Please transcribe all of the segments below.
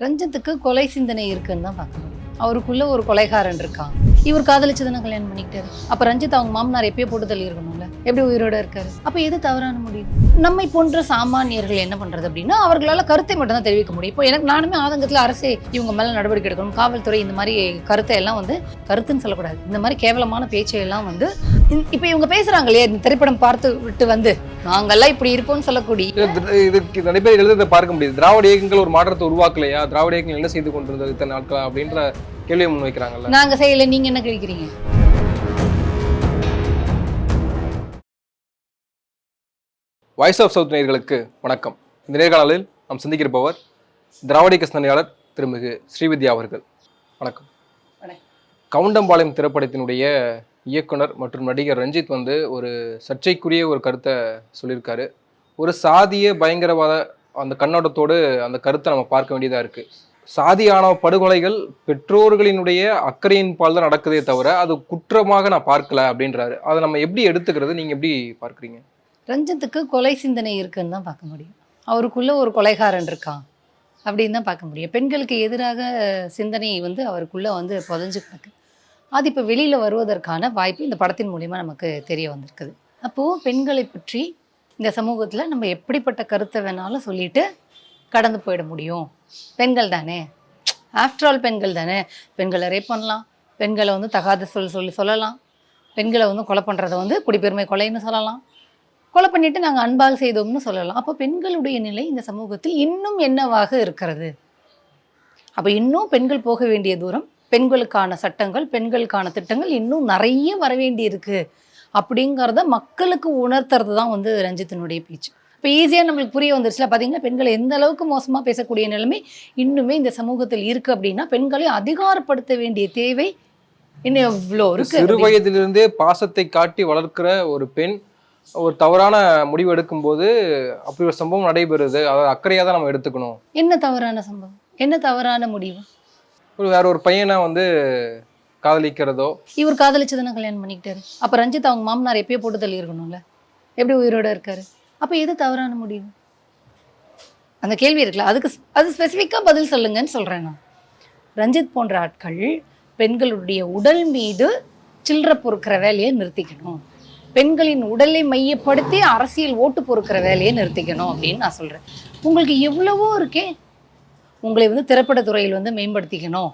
ரஞ்சித்துக்கு கொலை சிந்தனை இருக்குன்னு தான் பார்க்க முடியும். அவருக்குள்ள ஒரு கொலைகாரன் இருக்கான். இவர் காதலிச்சதுன்னா கல்யாணம் பண்ணிக்கிட்டாரு. அப்ப ரஞ்சித் அவங்க மாமனார் எப்பயோ போட்டு தள்ளி இருக்கணும்ல, எப்படி உயிரோட இருக்காரு? அப்ப எது தவறான முடியும்? நம்மை போன்ற சாமானியர்கள் என்ன பண்றது அப்படின்னா, அவர்களால கருத்தை மட்டும் தான் தெரிவிக்க முடியும். இப்போ எனக்கு நானுமே ஆதங்கத்துல அரசே இவங்க மேல நடவடிக்கை எடுக்கணும், காவல்துறை இந்த மாதிரி கருத்தை எல்லாம் கருத்துன்னு சொல்லக்கூடாது, இந்த மாதிரி கேவலமான பேச்சை எல்லாம் இப்ப இவங்க பேசுறாங்க இல்லையா, இந்த திரைப்படம் பார்த்து விட்டு நாங்கெல்லாம் இப்படி இருப்போம்னு சொல்லக்கூடிய இதுக்கு நிறைய பேர் எழுத பார்க்க முடியுது. திராவிட இயக்கங்கள் ஒரு மாற்றத்தை உருவாக்கலையா, திராவிட இயக்கங்கள் என்ன செய்து கொண்டிருந்தது இத்தனை நாட்கள் அப்படின்ற கேள்வியை முன்வைக்கிறாங்கல்ல. நாங்க செய்யல, நீங்க என்ன கேட்கிறீங்க? வாய்ஸ் ஆஃப் சவுத் நேயர்களுக்கு வணக்கம். இந்த நேர்காணலில் நாம் சந்திக்கிறப்பவர் திராவிட இயக்க சிந்தனையாளர் திருமிகு ஸ்ரீவித்யா அவர்கள். வணக்கம். கவுண்டம்பாளையம் திரைப்படத்தினுடைய இயக்குனர் மற்றும் நடிகர் ரஞ்சித் ஒரு சர்ச்சைக்குரிய ஒரு கருத்தை சொல்லியிருக்காரு. ஒரு சாதிய பயங்கரவாத அந்த கண்ணோட்டத்தோடு அந்த கருத்தை நம்ம பார்க்க வேண்டியதாக இருக்குது. சாதியான படுகொலைகள் பெற்றோர்களினுடைய அக்கறையின் பால் தான் நடக்குதே தவிர அது குற்றமாக நான் பார்க்கல அப்படின்றாரு. அதை நம்ம எப்படி எடுத்துக்கிறது, நீங்கள் எப்படி பார்க்குறீங்க? ரஞ்சித்துக்கு கொலை சிந்தனை இருக்குன்னு தான் பார்க்க முடியும். அவருக்குள்ள ஒரு கொலைகாரன் இருக்கான் அப்படின்னு தான் பார்க்க முடியும். பெண்களுக்கு எதிராக சிந்தனை அவருக்குள்ள புதைஞ்சு கிடக்கு. அது இப்போ வெளியில் வருவதற்கான வாய்ப்பு இந்த படத்தின் மூலிமா நமக்கு தெரிய வந்திருக்குது. அப்போது பெண்களை பற்றி இந்த சமூகத்தில் நம்ம எப்படிப்பட்ட கருத்தை வேணாலும் சொல்லிட்டு கடந்து போயிட முடியும். பெண்கள் தானே, ஆஃப்டர் ஆல் பெண்கள் தானே, பெண்களை ரேப் பண்ணலாம், பெண்களை தகாத சொல்லலாம், பெண்களை கொலை பண்ணுறதை குடிப்பெருமை கொலைன்னு சொல்லலாம், கொலை பண்ணிட்டு நாங்கள் அன்பாக செய்தோம்னு சொல்லலாம். அப்போ பெண்களுடைய நிலை இந்த சமூகத்தில் இன்னும் என்னவாக இருக்கிறது? அப்போ இன்னும் பெண்கள் போக வேண்டிய தூரம், பெண்களுக்கான சட்டங்கள், பெண்களுக்கான திட்டங்கள் இன்னும் நிறைய வர வேண்டி இருக்கு அப்படிங்கிறத மக்களுக்கு உணர்த்துறது தான் ரஞ்சித்தினுடைய பேச்சு. இப்போ ஈஸியாக நம்மளுக்கு புரிய வந்துருச்சுல. பார்த்தீங்கன்னா பெண்களை எந்த அளவுக்கு மோசமாக பேசக்கூடிய நிலைமை இன்னுமே இந்த சமூகத்தில் இருக்கு அப்படின்னா பெண்களை அதிகாரப்படுத்த வேண்டிய தேவை இன்னும் எவ்வளோ இருக்கு. சிறு வயதிலிருந்தே பாசத்தை காட்டி வளர்க்கிற ஒரு பெண் ஒரு தவறான முடிவு எடுக்கும்போது அப்படி ஒரு சம்பவம் நடைபெறுது. அதை அக்கறையாக தான் நம்ம எடுத்துக்கணும். என்ன தவறான சம்பவம், என்ன தவறான முடிவு? வேற ஒரு பையனை காதலிக்கிறதோ, இவர் காதலிச்சதுன்னா கல்யாணம் பண்ணிக்கிட்டாரு. அப்போ ரஞ்சித் அவங்க மாமனார் எப்பயோ போட்டு தள்ளி இருக்கணும்ல, எப்படி உயிரோட இருக்காரு? அப்போ எது தவறான முடிவு? அந்த கேள்வி இருக்குல்ல, அது ஸ்பெசிஃபிக்காக பதில் சொல்லுங்கன்னு சொல்கிறேன் நான். ரஞ்சித் போன்ற ஆட்கள் பெண்களுடைய உடல் மீது சில்லறை பொறுக்கிற வேலையை நிறுத்திக்கணும், பெண்களின் உடலை மையப்படுத்தி அரசியல் ஓட்டு பொறுக்கிற வேலையை நிறுத்திக்கணும் அப்படின்னு நான் சொல்கிறேன். உங்களுக்கு எவ்வளவோ இருக்கே. உங்களை திரைப்படத்துறையில் மேம்படுத்திக்கணும்,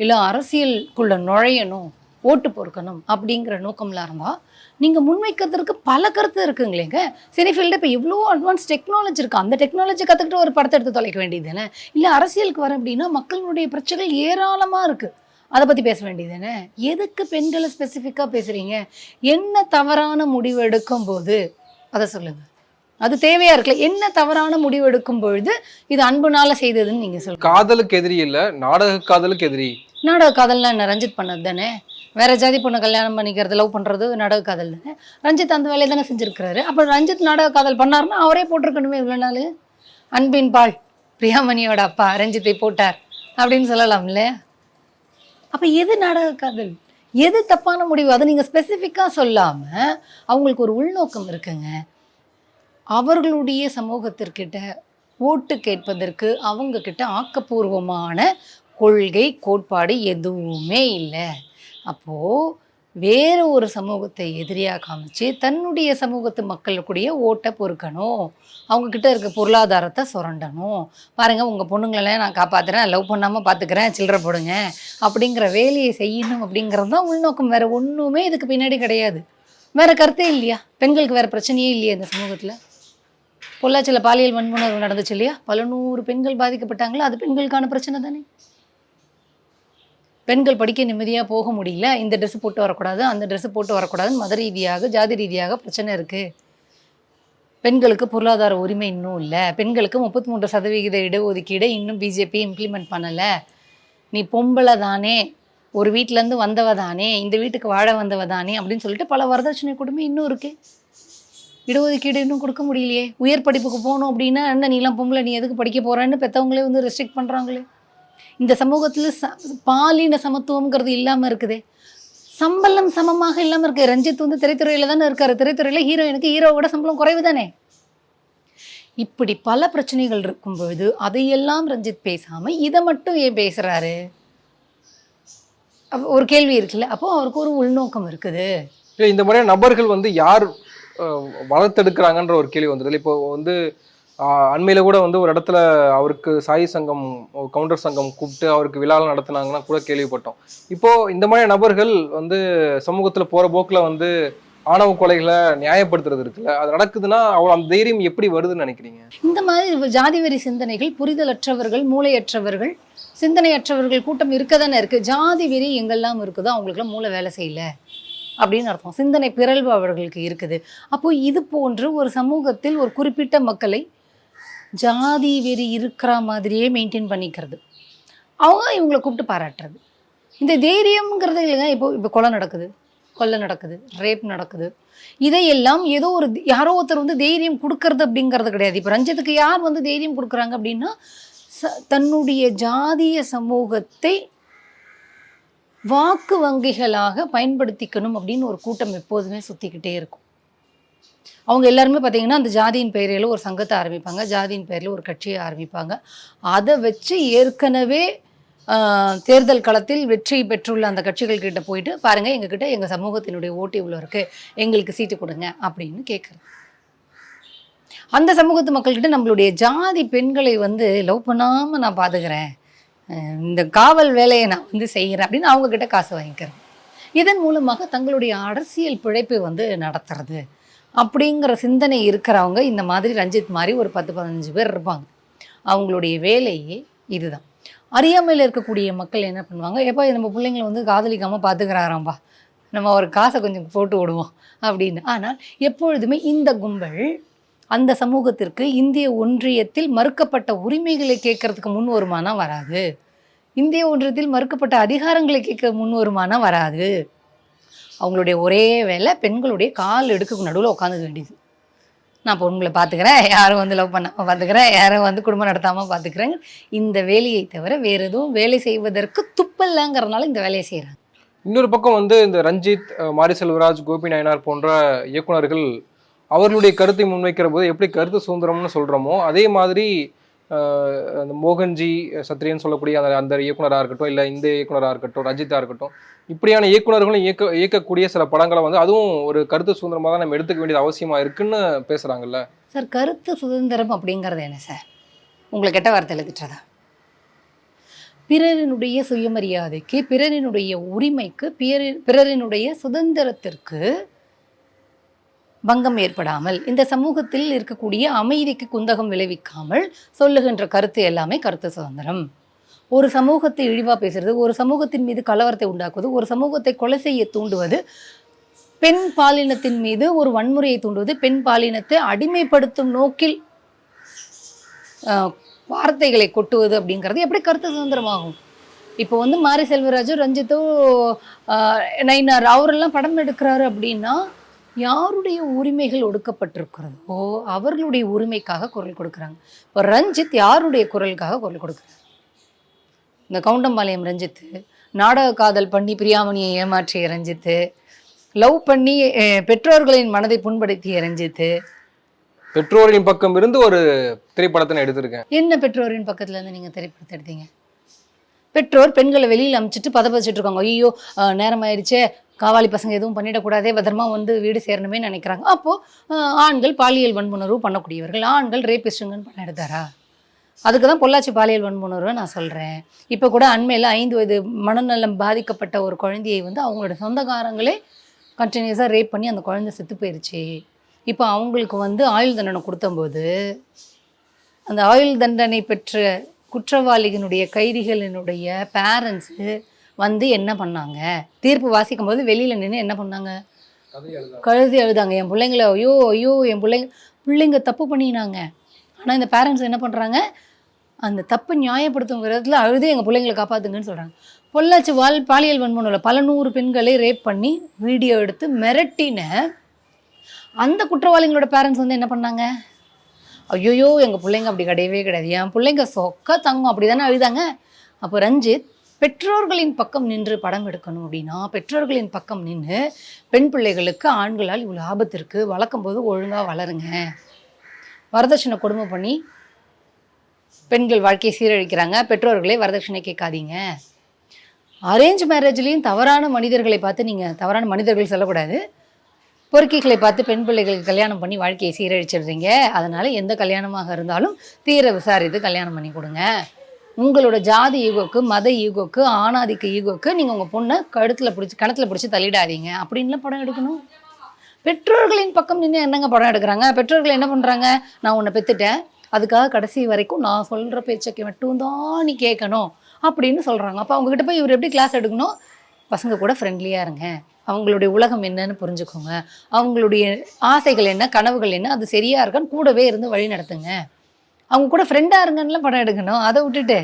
இல்லை அரசியலுக்குள்ள நுழையணும், ஓட்டு பொறுக்கணும் அப்படிங்கிற நோக்கம்லாம் இருந்தால் நீங்கள் முன்வைக்கிறதுக்கு பல கருத்து இருக்குங்களேங்க. சினிஃபீல்டு இப்போ எவ்வளோ அட்வான்ஸ் டெக்னாலஜி இருக்குது. அந்த டெக்னாலஜி கற்றுக்கிட்டு ஒரு படத்தை எடுத்து தொலைக்க வேண்டியது தானே? இல்லை அரசியலுக்கு வர அப்படின்னா மக்களுடைய பிரச்சனைகள் ஏராளமாக இருக்குது, அதை பற்றி பேச வேண்டியது தானே? எதுக்கு பெண்களை ஸ்பெசிஃபிக்காக பேசுகிறீங்க? என்ன தவறான முடிவு எடுக்கும் போது அதை சொல்லுங்கள். அது தேவையா இருக்குல்ல. என்ன தவறான முடிவு எடுக்கும் பொழுது இது அன்புனால செய்ததுன்னு நீங்க சொல்லுங்க. காதலுக்கு எதிரி இல்ல, நாடக காதலுக்கு எதிரி. நாடக காதல்லாம் என்ன, ரஞ்சித் பண்ணது தானே. வேற ஜாதி பொண்ணு கல்யாணம் பண்ணிக்கிறது, லவ் பண்றது நாடக காதல் தானே. ரஞ்சித் அந்த வேலையை தானே செஞ்சிருக்கிறாரு. அப்ப ரஞ்சித் நாடக காதல் பண்ணாருன்னா அவரே போட்டிருக்கணுமே இவ்வளவு நாள். அன்பின் பால் பிரியாமணியோட அப்பா ரஞ்சித்தை போட்டார் அப்படின்னு சொல்லலாம் இல்லையா? அப்ப எது நாடக காதல், எது தப்பான முடிவு, அதை நீங்க ஸ்பெசிஃபிக்கா சொல்லாம அவங்களுக்கு ஒரு உள்நோக்கம் இருக்குங்க. அவர்களுடைய சமூகத்திற்கிட்ட ஓட்டு கேட்பதற்கு அவங்க கிட்ட ஆக்கப்பூர்வமான கொள்கை கோட்பாடு எதுவுமே இல்லை. அப்போது வேற ஒரு சமூகத்தை எதிரியாக காமிச்சு தன்னுடைய சமூகத்து மக்களுக்குடைய ஓட்டை பொறுக்கணும், அவங்கக்கிட்ட இருக்க பொருளாதாரத்தை சுரண்டணும். பாருங்கள், உங்கள் பொண்ணுங்களெல்லாம் நான் காப்பாற்றுறேன், லவ் பண்ணாமல் பார்த்துக்கிறேன், சில்லறை போடுங்க அப்படிங்கிற வேலையை செய்யணும் அப்படிங்கிறது தான் உள்நோக்கம். வேறு ஒன்றுமே இதுக்கு பின்னாடி கிடையாது. வேறு கருத்தே இல்லையா? பெண்களுக்கு வேறு பிரச்சனையே இல்லையா இந்த சமூகத்தில்? பொள்ளாச்சியில் பாலியல் வன்முணர்வு நடந்துச்சு இல்லையா? பல 100 பெண்கள் பாதிக்கப்பட்டாங்களா? அது பெண்களுக்கான பிரச்சனை தானே. பெண்கள் படிக்க நிம்மதியாக போக முடியல, இந்த ட்ரெஸ்ஸு போட்டு வரக்கூடாது, அந்த ட்ரெஸ்ஸு போட்டு வரக்கூடாதுன்னு மத ரீதியாக ஜாதி ரீதியாக பிரச்சனை இருக்குது. பெண்களுக்கு பொருளாதார உரிமை இன்னும் இல்லை, பெண்களுக்கு 33% இடஒதுக்கீடு இன்னும் பிஜேபி இம்ப்ளிமெண்ட் பண்ணலை. நீ பொம்பளை தானே, ஒரு வீட்டிலேருந்து வந்தவ தானே, இந்த வீட்டுக்கு வாழ வந்தவ தானே அப்படின்னு சொல்லிட்டு பல வரதட்சணை கொடுமை இன்னும் இருக்குது. இடஒதுக்கீடு இன்னும் கொடுக்க முடியலையே. உயர் படிப்புக்கு போகணும் அப்படின்னா என்ன, நீலாம் பொம்பளை, நீ எதுக்கு படிக்க போகிறேன்னு பெற்றவங்களே ரெஸ்ட்ரிக்ட் பண்ணுறாங்களே. இந்த சமூகத்தில் பாலின சமத்துவம்ங்கிறது இல்லாமல் இருக்குதே. சம்பளம் சமமாக இல்லாமல் இருக்குது. ரஞ்சித் திரைத்துறையில் தானே இருக்காரு. திரைத்துறையில் ஹீரோயினுக்கு ஹீரோவோட சம்பளம் குறைவு தானே. இப்படி பல பிரச்சனைகள் இருக்கும்பொழுது அதையெல்லாம் ரஞ்சித் பேசாமல் இதை மட்டும் ஏன் பேசுகிறாரு? ஒரு கேள்வி இருக்குல்ல. அப்போ அவருக்கு ஒரு உள்நோக்கம் இருக்குது. இல்லை, இந்த மாதிரியான நபர்கள் வந்து யார் வளர்த்தெடுக்கிறாங்கன்ற ஒரு கேள்வி வந்தது. இப்போ வந்து அண்மையில கூட வந்து ஒரு இடத்துல அவருக்கு சாய் சங்கம், கவுண்டர் சங்கம் கூப்பிட்டு அவருக்கு விழாலாம் நடத்துனாங்கன்னா கூட கேள்விப்பட்டோம். இப்போ இந்த மாதிரி நபர்கள் வந்து சமூகத்துல போற போக்குல வந்து ஆணவ கொலைகளை நியாயப்படுத்துறது இருக்குல்ல, அது நடக்குதுன்னா அவ்வளோ அந்த தைரியம் எப்படி வருதுன்னு நினைக்கிறீங்க? இந்த மாதிரி ஜாதி வெறி சிந்தனைகள், புரிதலற்றவர்கள், மூளையற்றவர்கள், சிந்தனையற்றவர்கள் கூட்டம் இருக்க தானே இருக்குது. ஜாதி வெறி எங்கெல்லாம் இருக்குதோ அவங்களுக்குலாம் மூளை வேலை செய்யலை அப்படின்னு அர்த்தம். சிந்தனை பிறழ்வு அவர்களுக்கு இருக்குது. அப்போது இது போன்று ஒரு சமூகத்தில் ஒரு குறிப்பிட்ட மக்களை ஜாதி வெறி இருக்கிற மாதிரியே மெயின்டைன் பண்ணிக்கிறது, அவங்க இவங்களை கூப்பிட்டு பாராட்டுறது. இந்த தைரியம்ங்கிறது இல்லைங்க. இப்போ கொலை நடக்குது, ரேப் நடக்குது. இதையெல்லாம் ஏதோ ஒரு யாரோ ஒருத்தர் வந்து தைரியம் கொடுக்கறது அப்படிங்கிறது கிடையாது. இப்போ ரஞ்சித்துக்கு யார் வந்து தைரியம் கொடுக்குறாங்க அப்படின்னா, தன்னுடைய ஜாதிய சமூகத்தை வாக்கு வங்கிகளாக பயன்படுத்திக்கணும் அப்படின்னு ஒரு கூட்டம் எப்போதுமே சுற்றிக்கிட்டே இருக்கும். அவங்க எல்லாருமே பார்த்தீங்கன்னா அந்த ஜாதியின் பெயரில் ஒரு சங்கத்தை ஆரம்பிப்பாங்க, ஜாதியின் பெயரில் ஒரு கட்சியை ஆரம்பிப்பாங்க. அதை வச்சு ஏற்கனவே தேர்தல் களத்தில் வெற்றி பெற்றுள்ள அந்த கட்சிகள் கிட்ட போயிட்டு பாருங்கள், எங்ககிட்ட எங்கள் சமூகத்தினுடைய ஓட்டு இவ்வளோ இருக்குது, எங்களுக்கு சீட்டு கொடுங்க அப்படின்னு கேட்குறது. அந்த சமூகத்து மக்கள்கிட்ட நம்மளுடைய ஜாதி பெண்களை வந்து லவ் பண்ணாமல் நான் பார்த்துக்கிறேன், இந்த காவல் வேலையை நான் வந்து செய்கிறேன் அப்படின்னு அவங்கக்கிட்ட காசு வாங்கிக்கிறேன். இதன் மூலமாக தங்களுடைய அரசியல் பிழைப்பை வந்து நடத்துறது அப்படிங்கிற சிந்தனை இருக்கிறவங்க இந்த மாதிரி ரஞ்சித் மாதிரி ஒரு 10-15 பேர் இருப்பாங்க. அவங்களுடைய வேலையே இதுதான். அறியாமையில் இருக்கக்கூடிய மக்கள் என்ன பண்ணுவாங்க, எப்போ நம்ம பிள்ளைங்களை வந்து காதலிக்காமல் பார்த்துக்கிறாராம்பா, நம்ம ஒரு காசை கொஞ்சம் போட்டு விடுவோம் அப்படின்னு. ஆனால் எப்பொழுதுமே இந்த கும்பல் அந்த சமூகத்திற்கு இந்திய ஒன்றியத்தில் மறுக்கப்பட்ட உரிமைகளை கேட்கறதுக்கு முன் வருமானம் வராது, இந்திய ஒன்றியத்தில் மறுக்கப்பட்ட அதிகாரங்களை கேட்க முன் வருமானம் வராது. அவங்களுடைய ஒரே வேலை பெண்களுடைய கால் எடுக்க நடுவில் உட்காந்துக்க வேண்டியது. நான் பொண்ணுங்களை பார்த்துக்கிறேன், யாரும் வந்து லவ் பண்ணாமல் பார்த்துக்கிறேன், யாரும் வந்து குடும்பம் நடத்தாமல் பார்த்துக்கிறேங்க. இந்த வேலையை தவிர வேறு எதுவும் வேலை செய்வதற்கு துப்பில்லைங்கிறதுனால இந்த வேலையை செய்கிறாங்க. இன்னொரு பக்கம் வந்து இந்த ரஞ்சித், மாரி செல்வராஜ், கோபி நயனார் போன்ற இயக்குனர்கள் அவர்களுடைய கருத்தை முன்வைக்கிற போது எப்படி கருத்து சுதந்திரம்னு சொல்கிறோமோ அதே மாதிரி அந்த மோகன்ஜி சத்ரியன் சொல்லக்கூடிய அந்த இயக்குனராக இருக்கட்டும், இல்லை இந்த இயக்குனராக இருக்கட்டும், ரஞ்சித்தாக இருக்கட்டும், இப்படியான இயக்குனர்களும் இயக்கக்கூடிய சில படங்களை வந்து அதுவும் ஒரு கருத்து சுதந்திரமாக தான் நம்ம எடுத்துக்க வேண்டியது அவசியமாக இருக்குன்னு பேசுகிறாங்கல்ல சார். கருத்து சுதந்திரம் அப்படிங்கிறது என்ன சார்? உங்களை கெட்ட வார்த்தையில் திட்டுறதா? பிறரினுடைய சுயமரியாதைக்கு, பிறரினுடைய உரிமைக்கு, பிறரினுடைய சுதந்திரத்திற்கு பங்கம் ஏற்படாமல், இந்த சமூகத்தில் இருக்கக்கூடிய அமைதிக்கு குந்தகம் விளைவிக்காமல் சொல்லுகின்ற கருத்து எல்லாமே கருத்து சுதந்திரம். ஒரு சமூகத்தை இழிவாக பேசுறது, ஒரு சமூகத்தின் மீது கலவரத்தை உண்டாக்குவது, ஒரு சமூகத்தை கொலை செய்ய தூண்டுவது, பெண் பாலினத்தின் மீது ஒரு வன்முறையை தூண்டுவது, பெண் பாலினத்தை அடிமைப்படுத்தும் நோக்கில் வார்த்தைகளை கொட்டுவது அப்படிங்கிறது எப்படி கருத்து சுதந்திரமாகும்? இப்போ வந்து மாரி செல்வராஜும் ரஞ்சித்தோ நயினார் அவரெல்லாம் படம் எடுக்கிறாரு அப்படின்னா யாருடைய உரிமைகள் ஒடுக்கப்பட்டிருக்கிறதோ அவர்களுடைய உரிமைக்காக குரல் கொடுக்குறாங்க. இப்போ ரஞ்சித் யாருடைய குரலுக்காக குரல் கொடுக்குறாரு? இந்த கவுண்டம்பாளையம் ரஞ்சித்து, நாடக காதல் பண்ணி பிரியாமணியை ஏமாற்றிய ரஞ்சித்து, லவ் பண்ணி பெற்றோர்களின் மனதை புண்படுத்திய ரஞ்சித்து, பெற்றோரின் பக்கம் இருந்து ஒரு திரைப்படத்தை நான் எடுத்திருக்கேன். என்ன பெற்றோரின் பக்கத்துல இருந்து நீங்க திரைப்படத்தை எடுத்தீங்க? பெற்றோர் பெண்களை வெளியில் அனுப்பிச்சிட்டு பதப்பதிச்சிட்டு இருக்காங்க. ஐயோ நேரம் ஆயிடுச்சே, காவாலி பசங்க எதுவும் பண்ணிடக்கூடாதே, பத்திரமா வந்து வீடு சேரணுமே நினைக்கிறாங்க. அப்போது ஆண்கள் பாலியல் வன்புணர்வு பண்ணக்கூடியவர்கள், ஆண்கள் ரேபிஸ்டுங்கன்னு படம் எடுத்தாரா? அதுக்கு தான் பொள்ளாச்சி பாலியல் வன்புணர்வை நான் சொல்கிறேன். இப்போ கூட அண்மையில் 5 வயது மனநலம் பாதிக்கப்பட்ட ஒரு குழந்தையை வந்து அவங்களோட சொந்தக்காரங்களே கண்டினியூஸாக ரேப் பண்ணி அந்த குழந்தை செத்து போயிடுச்சு. இப்போ அவங்களுக்கு வந்து ஆயுள் தண்டனை கொடுத்தம்போது அந்த ஆயுள் தண்டனை பெற்ற குற்றவாளிகளுடைய கைதிகளினுடைய பேரண்ட்ஸு வந்து என்ன பண்ணாங்க, தீர்ப்பு வாசிக்கும் போது வெளியில் நின்று என்ன பண்ணாங்க, கழுதி அழுதாங்க. என் பிள்ளைங்கள ஐயோ ஐயோ என் பிள்ளைங்க தப்பு பண்ணினாங்க. ஆனால் இந்த பேரண்ட்ஸ் என்ன பண்ணுறாங்க, அந்த தப்பு நியாயப்படுத்தும் விதத்தில் அழுது எங்கள் பிள்ளைங்களை காப்பாற்றுங்கன்னு சொல்கிறாங்க. பொள்ளாச்சி பாலியல் வன்முறையில் பல 100 பெண்களை ரேப் பண்ணி வீடியோ எடுத்து மிரட்டின அந்த குற்றவாளிகளோட பேரண்ட்ஸ் வந்து என்ன பண்ணாங்க, ஐயோயோ எங்கள் பிள்ளைங்க அப்படி கிடையவே கிடையாது, என் பிள்ளைங்க சொக்க தங்கம் அப்படி தானே அழுதாங்க. அப்போ ரஞ்சித் பெற்றோர்களின் பக்கம் நின்று படம் எடுக்கணும் அப்படின்னா பெற்றோர்களின் பக்கம் நின்று பெண் பிள்ளைகளுக்கு ஆண்களால் இவ்வளோ ஆபத்து இருக்குது, வளர்க்கும் போது ஒழுங்காக வளருங்க, வரதட்சணை கொடுமை பண்ணி பெண்கள் வாழ்க்கையை சீரழிக்கிறாங்க. பெற்றோர்களே வரதட்சணை கேட்காதீங்க. அரேஞ்ச் மேரேஜ்லேயும் தவறான மனிதர்களை பார்த்து நீங்கள் தவறான மனிதர்கள் சொல்லக்கூடாது, பொறுக்கிகளை பார்த்து பெண் பிள்ளைகளுக்கு கல்யாணம் பண்ணி வாழ்க்கையை சீரழிச்சிடுறீங்க. அதனால் எந்த கல்யாணமாக இருந்தாலும் தீர விசாரித்து கல்யாணம் பண்ணி கொடுங்க. உங்களோட ஜாதி ஈகோக்கு, மத ஈகோக்கு, ஆணாதிக்க ஈகோக்கு நீங்கள் உங்கள் பொண்ணை கணத்தில் பிடிச்சி தள்ளிடாதீங்க அப்படின்லாம் படம் எடுக்கணும். பெற்றோர்களின் பக்கம் நின்று என்னங்க படம் எடுக்கிறாங்க? பெற்றோர்கள் என்ன பண்ணுறாங்க? நான் உன்னை பெற்றுட்டேன், அதுக்காக கடைசி வரைக்கும் நான் சொல்கிற பேச்சைக்கு மட்டும்தான் நீ கேட்கணும் அப்படின்னு சொல்கிறாங்க. அப்போ அவங்ககிட்ட போய் இவர் எப்படி கிளாஸ் எடுக்கணும்? பசங்க கூட ஃப்ரெண்ட்லியாக இருங்க, அவங்களுடைய உலகம் என்னன்னு புரிஞ்சுக்கோங்க, அவங்களுடைய ஆசைகள் என்ன, கனவுகள் என்ன, அது சரியாக இருக்கான்னு கூடவே இருந்து வழி நடத்துங்க. அவங்க கூட ஃப்ரெண்டாக இருங்கன்னுலாம் படம் எடுக்கணும். அதை விட்டுட்டு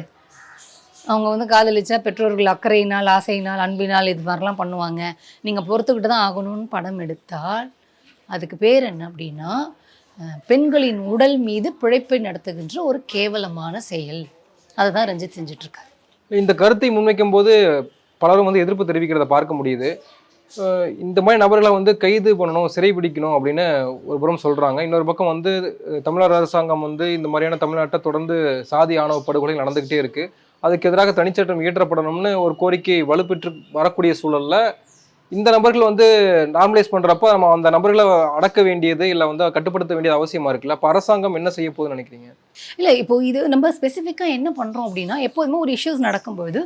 அவங்க காதலிச்சா பெற்றோர்கள் அக்கறையினால், ஆசையினால், அன்பினால் இது மாதிரிலாம் பண்ணுவாங்க, நீங்கள் பொறுத்துக்கிட்டு தான் ஆகணும்னு படம் எடுத்தால் அதுக்கு பேர் என்ன அப்படின்னா பெண்களின் உடல் மீது பிழைப்பை நடத்துகின்ற ஒரு கேவலமான செயல். அதை தான் ரஞ்சித் செஞ்சிட்ருக்காரு. இந்த கருத்தை முன்வைக்கும் போது பலரும் எதிர்ப்பு தெரிவிக்கிறத பார்க்க முடியுது. இந்த மாதிரி நபர்களை கைது பண்ணணும், சிறை பிடிக்கணும் அப்படின்னு ஒரு புறம் சொல்கிறாங்க. இன்னொரு பக்கம் தமிழக அரசாங்கம் இந்த மாதிரியான தமிழ்நாட்டை தொடர்ந்து சாதி ஆணவ படுகொலை நடந்துக்கிட்டே இருக்குது, அதுக்கு எதிராக தனிச்சட்டம் இயற்றப்படணும்னு ஒரு கோரிக்கை வலுப்பெற்று வரக்கூடிய சூழலில் இந்த நபர்கள் நார்மலைஸ் பண்ணுறப்ப நம்ம அந்த நபர்களை அடக்க வேண்டியது இல்லை கட்டுப்படுத்த வேண்டியது அவசியமாக இருக்குல்ல. அப்போ அரசாங்கம் என்ன செய்ய போகுதுன்னு நினைக்கிறீங்க? இல்லை, இப்போ இது நம்ம ஸ்பெசிஃபிக்காக என்ன பண்ணுறோம் அப்படின்னா, எப்போதுமே ஒரு இஷ்யூஸ் நடக்கும்போது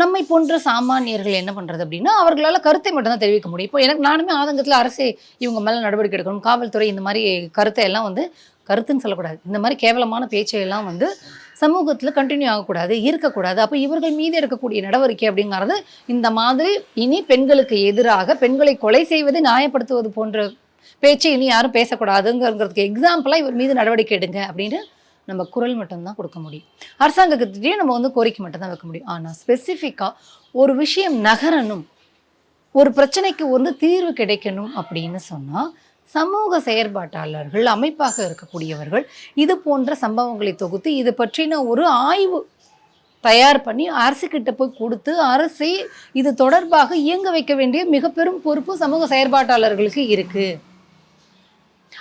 நம்மை போன்ற சாமானியர்கள் என்ன பண்ணுறது அப்படின்னா, அவர்களால் கருத்தை மட்டும்தான் தெரிவிக்க முடியும். இப்போ நானுமே ஆதங்கத்தில் அரசே இவங்க மேலே நடவடிக்கை எடுக்கணும், காவல்துறை இந்த மாதிரி கருத்தை எல்லாம் கருத்துன்னு சொல்லக்கூடாது, இந்த மாதிரி கேவலமான பேச்சையெல்லாம் சமூகத்தில் கண்டினியூ ஆகக்கூடாது, இருக்கக்கூடாது. அப்போ இவர்கள் மீது எடுக்கக்கூடிய நடவடிக்கை அப்படிங்கிறது இந்த மாதிரி இனி பெண்களுக்கு எதிராக பெண்களை கொலை செய்வது, நியாயப்படுத்துவது போன்ற பேச்சு இனி யாரும் பேசக்கூடாதுங்கிறதுக்கு எக்ஸாம்பிளாக இவர் மீது நடவடிக்கை எடுங்க அப்படின்னு நம்ம குரல் மட்டும்தான் கொடுக்க முடியும். அரசாங்கத்திட்டையும் நம்ம கோரிக்கை மட்டும்தான் வைக்க முடியும். ஆனால் ஸ்பெசிஃபிக்காக ஒரு விஷயம் நகரணும், ஒரு பிரச்சனைக்கு தீர்வு கிடைக்கணும் அப்படின்னு சொன்னால் சமூக செயற்பாட்டாளர்கள், அமைப்பாக இருக்கக்கூடியவர்கள் இது போன்ற சம்பவங்களை தொகுத்து இது பற்றின ஒரு ஆய்வு தயார் பண்ணி அரசுக்கிட்ட போய் கொடுத்து அரசை இது தொடர்பாக இயங்க வைக்க வேண்டிய மிக பெரும் பொறுப்பு சமூக செயற்பாட்டாளர்களுக்கு இருக்குது.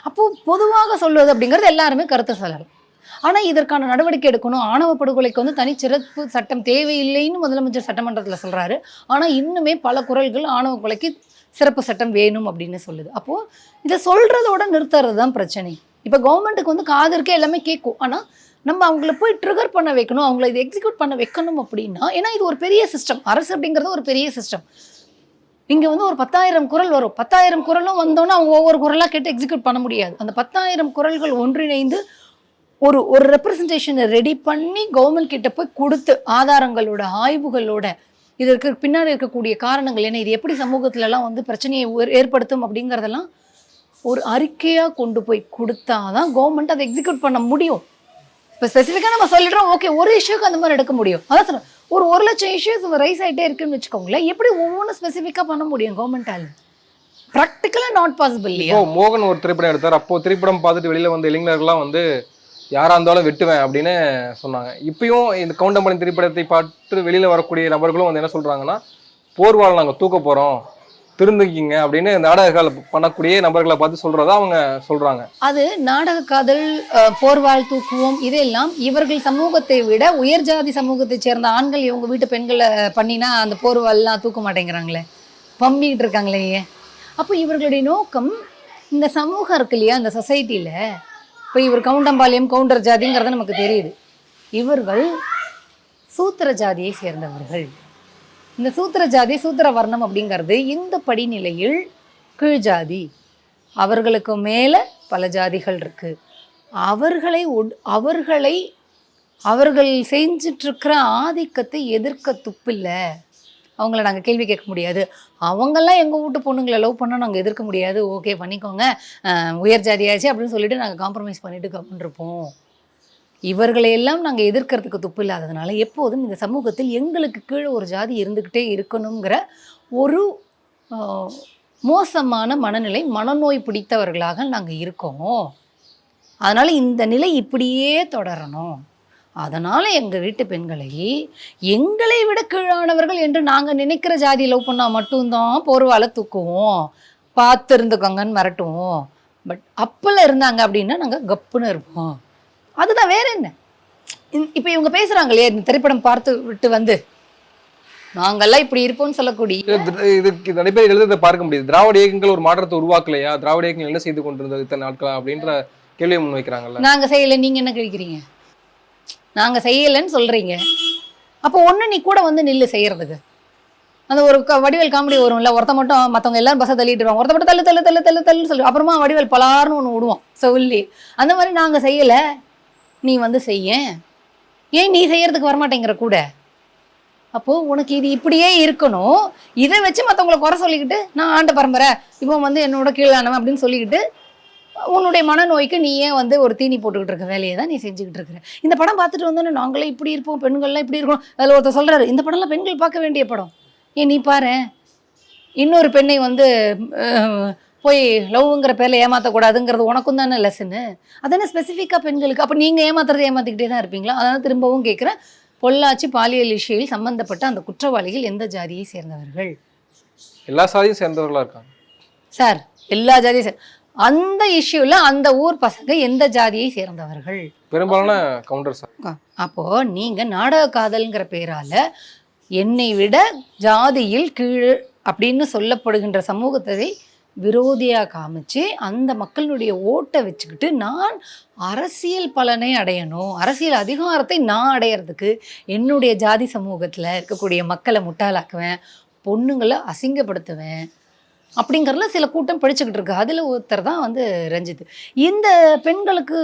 அப்போது பொதுவாக சொல்வது அப்படிங்கிறது எல்லாருமே கருத்தை சொல்லலாம். ஆனால் இதற்கான நடவடிக்கை எடுக்கணும், ஆணவ படுகொலைக்கு தனிச்சிறப்பு சட்டம் தேவையில்லைன்னு முதலமைச்சர் சட்டமன்றத்தில் சொல்கிறாரு. ஆனால் இன்னுமே பல குரல்கள் ஆணவ கொலைக்கு சிறப்பு சட்டம் வேணும் அப்படின்னு சொல்லுது. அப்போது இதை சொல்கிறதோட நிறுத்துறது தான் பிரச்சனை. இப்போ கவர்மெண்ட்டுக்கு காது இருக்கே எல்லாமே கேட்கும், ஆனால் நம்ம அவங்கள போய் ட்ரிகர் பண்ண வைக்கணும், அவங்கள இதை எக்ஸிக்யூட் பண்ண வைக்கணும் அப்படின்னா, ஏன்னா இது ஒரு பெரிய சிஸ்டம், அரசு அப்படிங்கிறது ஒரு பெரிய சிஸ்டம். இங்கே ஒரு 10,000 குரல் வரும், 10,000 குரலும் வந்தோன்னா அவங்க ஒவ்வொரு குரலாக கேட்டு எக்ஸிக்யூட் பண்ண முடியாது. அந்த 10,000 குரல்கள் ஒன்றிணைந்து ஒரு ரெப்ரசன்டேஷனை ரெடி பண்ணி கவர்மெண்ட் கிட்ட போய் கொடுத்து ஆதாரங்களோட, ஆய்வுகளோட, இதற்கு பின்னாடி இருக்கக்கூடிய காரணங்கள் என்ன, இது எப்படி சமூகத்துலலாம் பிரச்சனையை ஏற்படுத்தும் அப்படிங்கிறதெல்லாம் ஒரு அறிக்கையாக கொண்டு போய் கொடுத்தாதான் கவர்மெண்ட் அதை எக்ஸிக்யூட் பண்ண முடியும். இப்போ ஸ்பெசிஃபிக்காக நம்ம சொல்லிடுறோம், ஓகே, ஒரு இஷ்யூக்கு அந்த மாதிரி எடுக்க முடியும். அதான் சொல்கிறேன், ஒரு 1,00,000 இஷ்யூஸ் ரைஸ் ஆகிட்டே இருக்குன்னு வச்சுக்கோங்களேன், எப்படி ஒவ்வொன்றும் ஸ்பெசிஃபிக்காக பண்ண முடியும் கவர்மெண்டால்? ப்ராக்டிக்கலாக நாட் பாசிபிள் இல்லையா? மோகன் ஒரு திரைப்படம் எடுத்தார், அப்போது திரைப்படம் பார்த்துட்டு வெளியில் இளைஞர்கள்லாம் யாராக இருந்தாலும் வெட்டுவேன் அப்படின்னு சொன்னாங்க. இப்பயும் இந்த கவுண்டமணி திரைப்படத்தை பார்த்து வெளியில் வரக்கூடிய நபர்களும் என்ன சொல்கிறாங்கன்னா, போர்வால் நாங்கள் தூக்க போகிறோம், திருந்துக்கிங்க அப்படின்னு நாடகங்கள் பண்ணக்கூடிய நபர்களை பார்த்து சொல்கிறதா அவங்க சொல்கிறாங்க. அது நாடக காதல், போர்வால் தூக்குவோம், இதெல்லாம் இவர்கள் சமூகத்தை விட உயர் ஜாதி சமூகத்தை சேர்ந்த ஆண்கள் இவங்க வீட்டு பெண்களை பண்ணினா அந்த போர்வால்லாம் தூக்க மாட்டேங்கிறாங்களே, பம்பிக்கிட்டு இருக்காங்களே. அப்போ இவர்களுடைய நோக்கம் இந்த சமூகம் இருக்கு இல்லையா, இந்த சொசைட்டியில் இப்போ இவர் கவுண்டம்பாளையம் கவுண்டர் ஜாதிங்கிறது நமக்கு தெரியுது, இவர்கள் சூத்திர ஜாதியை சேர்ந்தவர்கள். இந்த சூத்திர ஜாதி, சூத்திர வர்ணம் அப்படிங்கிறது இந்த படிநிலையில் கீழ் ஜாதி, அவர்களுக்கு மேலே பல ஜாதிகள் இருக்குது. அவர்கள் செஞ்சிட்ருக்கிற ஆதிக்கத்தை எதிர்க்க துப்பில்லை, அவங்கள நாங்கள் கேள்வி கேட்க முடியாது. அவங்கெல்லாம் எங்கள் வீட்டு பொண்ணுங்களை லவ் பண்ணால் நாங்கள் எதிர்க்க முடியாது, ஓகே பண்ணிக்கோங்க, உயர் ஜாதியாச்சு அப்படின்னு சொல்லிட்டு நாங்கள் காம்ப்ரமைஸ் பண்ணிட்டு கம்மிருப்போம். இவர்களையெல்லாம் நாங்கள் எதிர்க்கிறதுக்கு துப்பு இல்லாததுனால எப்போதும் இந்த சமூகத்தில் எங்களுக்கு கீழே ஒரு ஜாதி இருந்துக்கிட்டே இருக்கணுங்கிற ஒரு மோசமான மனநிலை, மனநோய் பிடித்தவர்களாக நாங்கள் இருக்கோம். அதனால் இந்த நிலை இப்படியே தொடரணும். அதனால் எங்கள் வீட்டு பெண்களை எங்களை விட கீழானவர்கள் என்று நாங்கள் நினைக்கிற ஜாதியை லவ் பண்ணால் மட்டும்தான் போர்வால தூக்குவோம், பார்த்து இருந்துக்கோங்கன்னு மிரட்டுவோம். பட் அப்பல இருந்தாங்க அப்படின்னா நாங்கள் கப்புன்னு இருப்போம். அதுதான், வேற என்ன. இப்போ இவங்க பேசுறாங்க இல்லையா, இந்த திரைப்படம் பார்த்து விட்டு வந்து நாங்கெல்லாம் இப்படி இருப்போம்னு சொல்லக்கூடிய இதுக்கு நிறைய பேர் எழுதுறதை பார்க்க முடியுது. திராவிட இயக்கங்கள் ஒரு மாற்றத்தை உருவாக்கலையா, திராவிட இயக்கங்கள் என்ன செய்து கொண்டிருந்தது இத்தனை நாட்களா அப்படின்ற கேள்வியை முன்வைக்கிறாங்கல்ல. நாங்க செய்யலை, நீங்க என்ன கழிக்கிறீங்க? நாங்க செய்யலைன்னு சொல்றீங்க, அப்போ ஒண்ணு நீ கூட வந்து நில்லு செய்யறதுக்கு. அந்த ஒரு வடிவேல் காமெடி வரும்ல, ஒருத்த மட்டும் மற்றவங்க எல்லாரும் பஸ்ஸை தள்ளிட்டு வருவாங்க, ஒருத்த மட்டும் தள்ளு தள்ளு தள்ளு தள்ளு தள்ளுன்னு சொல்லி அப்புறமா வடிவேல் பலார்னு ஒன்று விடுவோம் சொல்லி. அந்த மாதிரி நாங்க செய்யலை, நீ வந்து செய்ய. ஏன் நீ செய்யறதுக்கு வரமாட்டேங்கிற கூட? அப்போ உனக்கு இது இப்படியே இருக்கணும், இதை வச்சு மற்றவங்களை குறை சொல்லிக்கிட்டு நான் ஆண்ட பரம்பரை இப்போ வந்து என்னோட கீழானவன் அப்படின்னு சொல்லிக்கிட்டு உன்னுடைய மனநோய்க்கு நீ ஏன் வந்து ஒரு தீனி போட்டுக்கிட்டு இருக்க வேலையை தான் நீ செஞ்சுக்கிட்டு இருக்கிற. இந்த படம் பார்த்துட்டு வந்தோன்னே நாங்களே இப்படி இருப்போம், பெண்கள்லாம் இப்படி இருக்கணும். அதில் ஒருத்தர் சொல்கிறாரு, இந்த படம்லாம் பெண்கள் பார்க்க வேண்டிய படம். ஏன் நீ பாரு, இன்னொரு பெண்ணை வந்து போய் லவ்ங்கிற பேரில் ஏமாற்றக்கூடாதுங்கிறது உனக்கும் தானே லெசனு. அதானே ஸ்பெசிஃபிக்காக பெண்களுக்கு. அப்போ நீங்கள் ஏமாத்துறது ஏமாற்றிக்கிட்டே தான் இருப்பீங்களா? அதனால் திரும்பவும் கேட்குறேன், பொள்ளாச்சி பாலியல் இஷ்யூவில் சம்பந்தப்பட்ட அந்த குற்றவாளிகள் எந்த ஜாதியை சேர்ந்தவர்கள்? எல்லா சாதியும் சேர்ந்தவர்களாக இருக்காங்க சார், எல்லா ஜாதியும் அந்த இஷ்யூல அந்த ஊர் பசங்க எந்த ஜாதியை சேர்ந்தவர்கள்? பெரும்பாலான கவுண்டர் சார். அப்போ நீங்க நாடக காதல்ங்கிற பேரால என்னை விட ஜாதியில் கீழ் அப்படின்னு சொல்லப்படுகின்ற சமூகத்தை விரோதியா காமிச்சு அந்த மக்களுடைய ஓட்டை வச்சுக்கிட்டு நான் அரசியல் பலனை அடையணும், அரசியல் அதிகாரத்தை நான் அடையிறதுக்கு என்னுடைய ஜாதி சமூகத்துல இருக்கக்கூடிய மக்களை முட்டாளாக்குவேன், பொண்ணுங்களை அசிங்கப்படுத்துவேன் அப்படிங்கிறதுல சில கூட்டம் படிச்சுக்கிட்டு இருக்கு. அதில் ஒருத்தர் தான் வந்து ரஞ்சித். இந்த பெண்களுக்கு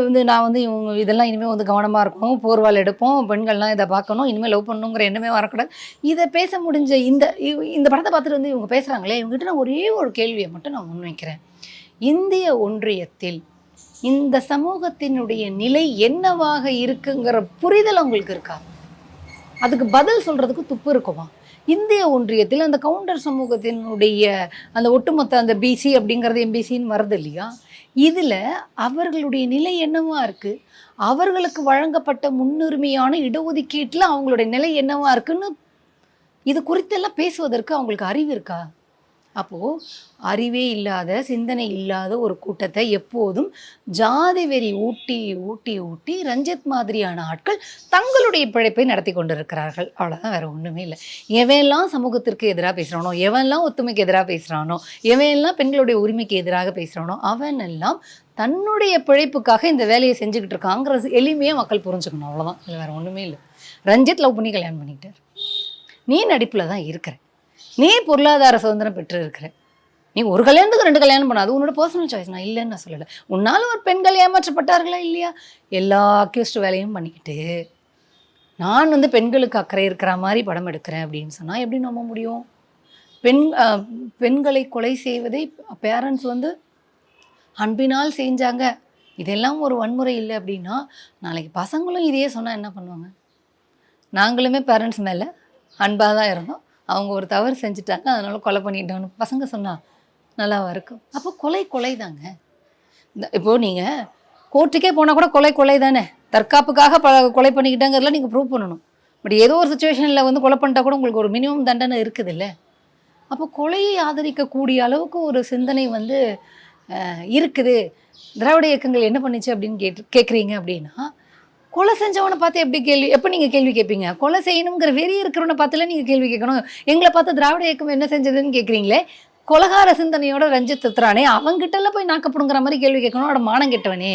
வந்து நான் வந்து இவங்க இதெல்லாம் இனிமேல் வந்து கவனமாக இருக்கணும், போர்வால் எடுப்போம், பெண்கள்லாம் இதை பார்க்கணும், இனிமேல் லவ் பண்ணணுங்கிற எண்ணமே வரக்கூடாது, இதை பேச முடிஞ்ச இந்த படத்தை பார்த்துட்டு வந்து இவங்க பேசுகிறாங்களே, இவங்ககிட்ட நான் ஒரே ஒரு கேள்வியை மட்டும் நான் முன்வைக்கிறேன். இந்திய ஒன்றியத்தில் இந்த சமூகத்தினுடைய நிலை என்னவாக இருக்குங்கிற புரிதல் அவங்களுக்கு இருக்கா? அதுக்கு பதில் சொல்கிறதுக்கு துப்பு இருக்குமா? இந்திய ஒன்றியத்தில் அந்த கவுண்டர் சமூகத்தினுடைய அந்த ஒட்டுமொத்த அந்த பிசி அப்படிங்கிறது எம்பிசின்னு வருது இல்லையா, இதில் அவர்களுடைய நிலை என்னவா இருக்குது, அவர்களுக்கு வழங்கப்பட்ட முன்னுரிமையான இடஒதுக்கீட்டில் அவங்களுடைய நிலை என்னவா இருக்குன்னு இது குறித்தெல்லாம் பேசுவதற்கு அவங்களுக்கு அறிவு இருக்கா? அப்போது அறிவே இல்லாத, சிந்தனை இல்லாத ஒரு கூட்டத்தை எப்போதும் ஜாதி வெறி ஊட்டி ஊட்டி ஊட்டி ரஞ்சித் மாதிரியான ஆட்கள் தங்களுடைய பிழைப்பை நடத்தி கொண்டிருக்கிறார்கள். அவ்வளோதான், வேறு ஒன்றுமே இல்லை. எவெல்லாம் சமூகத்திற்கு எதிராக பேசுகிறானோ, எவெல்லாம் ஒத்துமைக்கு எதிராக பேசுகிறானோ, எவெல்லாம் பெண்களுடைய உரிமைக்கு எதிராக பேசுகிறானோ, அவனெல்லாம் தன்னுடைய பிழைப்புக்காக இந்த வேலையை செஞ்சுக்கிட்டு இருக்காங்கிறது எளிமையாக மக்கள் புரிஞ்சுக்கணும். அவ்வளோதான், இல்லை வேறு ஒன்றுமே இல்லை. ரஞ்சித் லவ் பண்ணி கல்யாணம் பண்ணிக்கிட்டார், நீ நடிப்பில் தான் இருக்கிற, நீ பொருளாதார சுதந்திரம் பெற்று இருக்கிற, நீ ஒரு கல்யாணத்துக்கு 2 கல்யாணம் பண்ணாது உன்னோட பர்சனல் சாய்ஸ், நான் இல்லைன்னு நான் சொல்லலை. உன்னால் ஒரு பெண்கள் ஏமாற்றப்பட்டார்களா இல்லையா? எல்லா அக்யூஸ்ட் வேலையும் பண்ணிக்கிட்டு நான் வந்து பெண்களுக்கு அக்கறை இருக்கிற மாதிரி படம் எடுக்கிறேன் அப்படின்னு சொன்னால் எப்படி நம்ப முடியும்? பெண்களை கொலை செய்வதை பேரண்ட்ஸ் வந்து அன்பினால் செஞ்சாங்க, இதெல்லாம் ஒரு வன்முறை இல்லை அப்படின்னா நாளைக்கு பசங்களும் இதையே சொன்னால் என்ன பண்ணுவாங்க? நாங்களுமே பேரண்ட்ஸ் மேலே அன்பாக தான் இருந்தோம், அவங்க ஒரு தவறு செஞ்சுட்டாங்க அதனால கொலை பண்ணிட்டாங்கன்னு பசங்க சொன்னால் நல்லாவா இருக்கும்? அப்போ கொலை தாங்க. இப்போது நீங்கள் கோர்ட்டுக்கே போனால் கூட கொலை தானே, தற்காப்புக்காக கொலை பண்ணிக்கிட்டாங்கிறதுல நீங்கள் ப்ரூவ் பண்ணணும். பட் ஏதோ ஒரு சுச்சுவேஷனில் வந்து கொலை பண்ணிட்டா கூட உங்களுக்கு ஒரு மினிமம் தண்டனை இருக்குது இல்லை? அப்போ கொலையை ஆதரிக்கக்கூடிய அளவுக்கு ஒரு சிந்தனை வந்து இருக்குது. திராவிட இயக்கங்கள் என்ன பண்ணிச்சு அப்படின்னு கேட்குறீங்க அப்படின்னா, கொலை செஞ்சவனை பார்த்து எப்போ நீங்கள் கேள்வி கேட்பீங்க? கொலை செய்யணுங்கிற வெறி இருக்கிறவனை பார்த்துல நீங்கள் கேள்வி கேட்கணும். எங்களை பார்த்து திராவிட இயக்கம் என்ன செஞ்சதுன்னு கேட்குறீங்களே, கொலகார சிந்தனையோட ரஞ்சித் சுத்துறானே அவங்ககிட்டலாம் போய் நாக்கப்படுங்கிற மாதிரி கேள்வி கேட்கணும். அவட மானம் கெட்டவனே,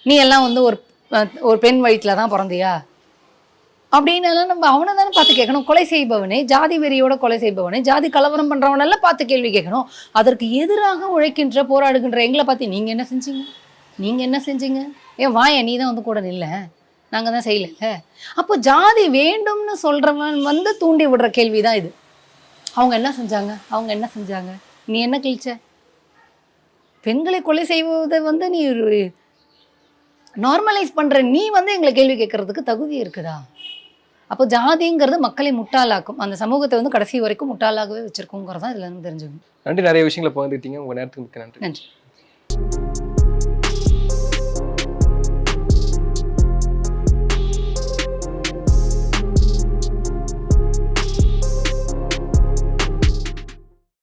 நீ எல்லாம் வந்து ஒரு பெண் வயிற்றில் தான் பிறந்தியா அப்படின்னு எல்லாம் நம்ம அவனை தானே பார்த்து கேட்கணும். கொலை செய்பவனே, ஜாதி வெறியோட கொலை செய்பவனே, ஜாதி கலவரம் பண்ணுறவனெல்லாம் பார்த்து கேள்வி கேட்கணும். அதற்கு எதிராக உழைக்கின்ற போராடுகின்ற எங்களை பார்த்து நீங்கள் என்ன செஞ்சீங்க? ஏன் வாய நீ தான் வந்து கூட நில்ல, நாங்கள் தான் செய்யலை. அப்போ ஜாதி வேண்டும்னு சொல்கிறவன் வந்து தூண்டி விடுற கேள்வி தான் இது. அவங்க என்ன செஞ்சாங்க, நீ என்ன கிழிச்ச? பெண்களை கொலை செய்வதை வந்து நீ நார்மலைஸ் பண்ணுற நீ வந்து எங்களை கேள்வி கேட்கறதுக்கு தகுதி இருக்குதா? அப்போ ஜாதிங்கிறது மக்களை முட்டாளாக்கும், அந்த சமூகத்தை வந்து கடைசி வரைக்கும் முட்டாளாகவே வச்சிருக்கோங்கிறதான் இதுல இருந்து தெரிஞ்சுக்கணும். நன்றி, நிறைய விஷயங்களை பகிர்ந்துட்டீங்க. உங்கள் நேரத்துக்கு மிக்க நன்றி.